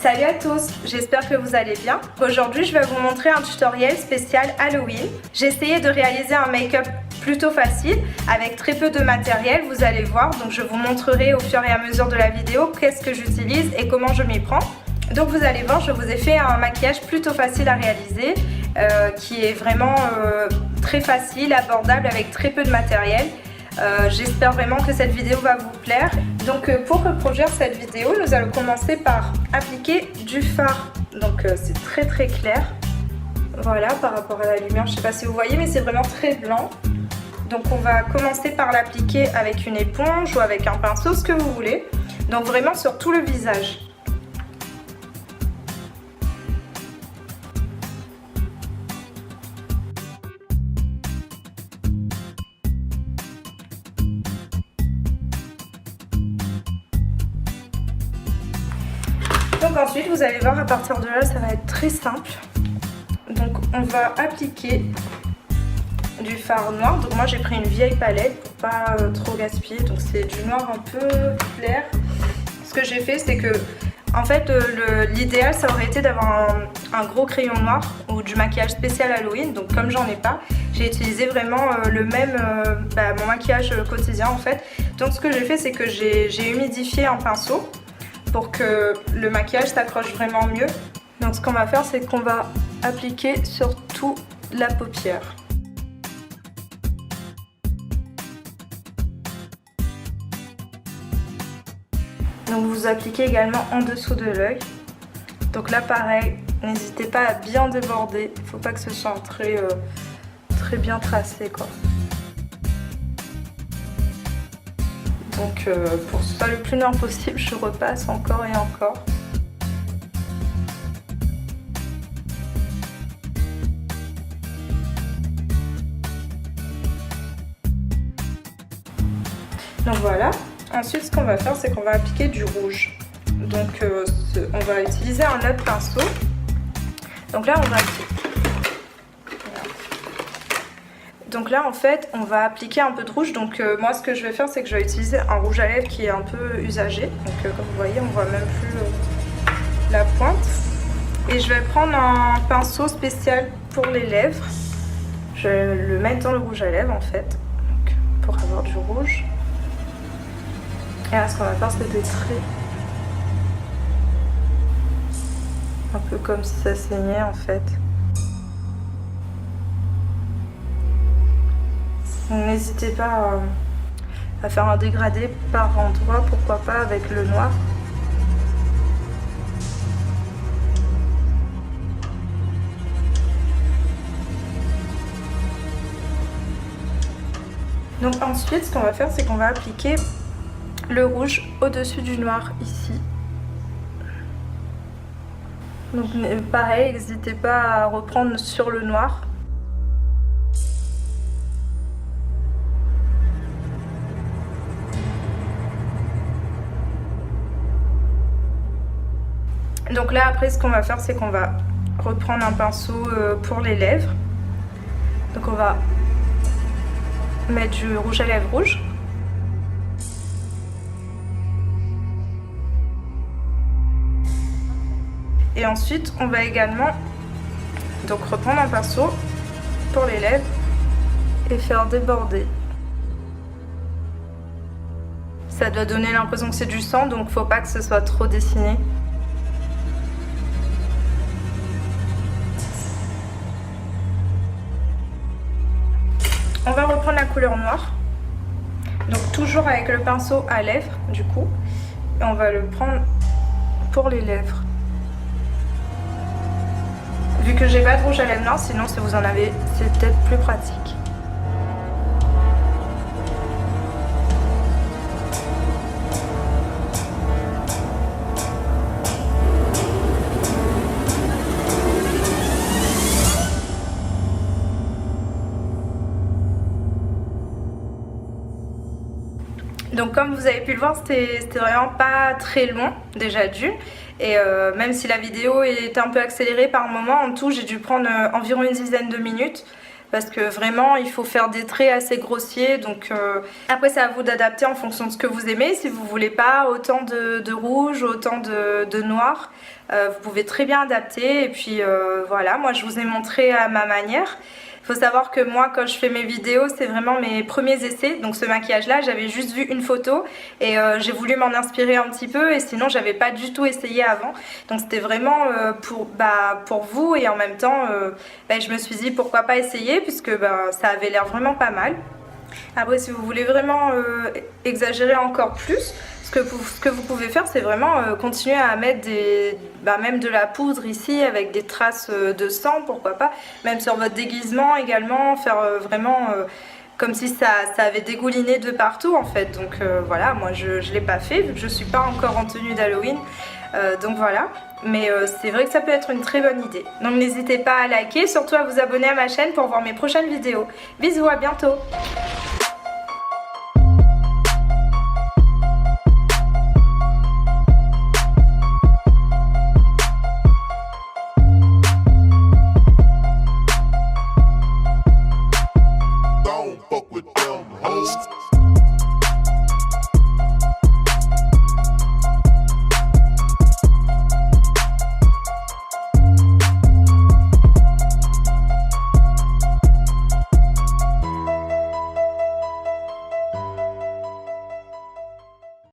Salut à tous, j'espère que vous allez bien. Aujourd'hui je vais vous montrer un tutoriel spécial Halloween. J'ai essayé de réaliser un make-up plutôt facile avec très peu de matériel, vous allez voir. Donc je vous montrerai au fur et à mesure de la vidéo qu'est-ce que j'utilise et comment je m'y prends. Donc vous allez voir, je vous ai fait un maquillage plutôt facile à réaliser qui est vraiment très facile, abordable avec très peu de matériel. J'espère vraiment que cette vidéo va vous plaire. Donc pour reproduire cette vidéo, nous allons commencer par appliquer du fard. Donc c'est très clair. Voilà, par rapport à la lumière, je ne sais pas si vous voyez, mais c'est vraiment très blanc. Donc on va commencer par l'appliquer avec une éponge ou avec un pinceau, ce que vous voulez. Donc vraiment sur tout le visage. Donc ensuite, vous allez voir, à partir de là, ça va être très simple. Donc on va appliquer du fard noir. Donc moi j'ai pris une vieille palette pour pas trop gaspiller. Donc c'est du noir un peu clair. Ce que j'ai fait, c'est que en fait l'idéal ça aurait été d'avoir un gros crayon noir ou du maquillage spécial Halloween. Donc comme j'en ai pas, j'ai utilisé vraiment le même mon maquillage quotidien en fait. Donc ce que j'ai fait, c'est que j'ai humidifié un pinceau pour que le maquillage s'accroche vraiment mieux. Donc ce qu'on va faire, c'est qu'on va appliquer sur toute la paupière. Donc vous appliquez également en dessous de l'œil. Donc là pareil, n'hésitez pas à bien déborder, il ne faut pas que ce soit très bien tracé quoi. Donc pour que ce soit le plus noir possible, je repasse encore et encore. Donc voilà. Ensuite, ce qu'on va faire, c'est qu'on va appliquer du rouge. Donc on va utiliser un autre pinceau. Donc là, on va Donc là en fait on va appliquer un peu de rouge. Donc moi ce que je vais faire, c'est que je vais utiliser un rouge à lèvres qui est un peu usagé. Donc comme vous voyez, on voit même plus la pointe. Et je vais prendre un pinceau spécial pour les lèvres. Je vais le mettre dans le rouge à lèvres en fait, donc, pour avoir du rouge. Et là ce qu'on va faire, c'est des traits. Un peu comme si ça saignait en fait. N'hésitez pas à faire un dégradé par endroit, pourquoi pas avec le noir. Donc ensuite, ce qu'on va faire, c'est qu'on va appliquer le rouge au-dessus du noir ici. Donc pareil, n'hésitez pas à reprendre sur le noir. Donc là après ce qu'on va faire, c'est qu'on va reprendre un pinceau pour les lèvres. Donc on va mettre du rouge à lèvres rouge. Et ensuite on va également donc reprendre un pinceau pour les lèvres et faire déborder. Ça doit donner l'impression que c'est du sang, donc faut pas que ce soit trop dessiné. On va reprendre la couleur noire, donc toujours avec le pinceau à lèvres du coup, et on va le prendre pour les lèvres. Vu que j'ai pas de rouge à lèvres noir, sinon si vous en avez, c'est peut-être plus pratique. Donc comme vous avez pu le voir, c'était vraiment pas très long déjà d'une. Et même si la vidéo est un peu accélérée par moment, en tout j'ai dû prendre environ une dizaine de minutes. parce que vraiment il faut faire des traits assez grossiers, donc après c'est à vous d'adapter en fonction de ce que vous aimez. Si vous voulez pas autant de rouge, autant de noir, vous pouvez très bien adapter. Et puis voilà, moi je vous ai montré à ma manière. Il faut savoir que moi quand je fais mes vidéos c'est vraiment mes premiers essais, donc ce maquillage là j'avais juste vu une photo et j'ai voulu m'en inspirer un petit peu, et sinon j'avais pas du tout essayé avant, donc c'était vraiment pour vous, et en même temps je me suis dit pourquoi pas essayer, puisque ça avait l'air vraiment pas mal. Après si vous voulez vraiment exagérer encore plus, ce que vous pouvez faire, c'est vraiment continuer à mettre même de la poudre ici avec des traces de sang, pourquoi pas, même sur votre déguisement également, faire vraiment comme si ça avait dégouliné de partout en fait. Donc voilà, moi je ne l'ai pas fait vu que je suis pas encore en tenue d'Halloween, donc voilà. Mais c'est vrai que ça peut être une très bonne idée. Donc n'hésitez pas à liker, surtout à vous abonner à ma chaîne pour voir mes prochaines vidéos. Bisous, à bientôt.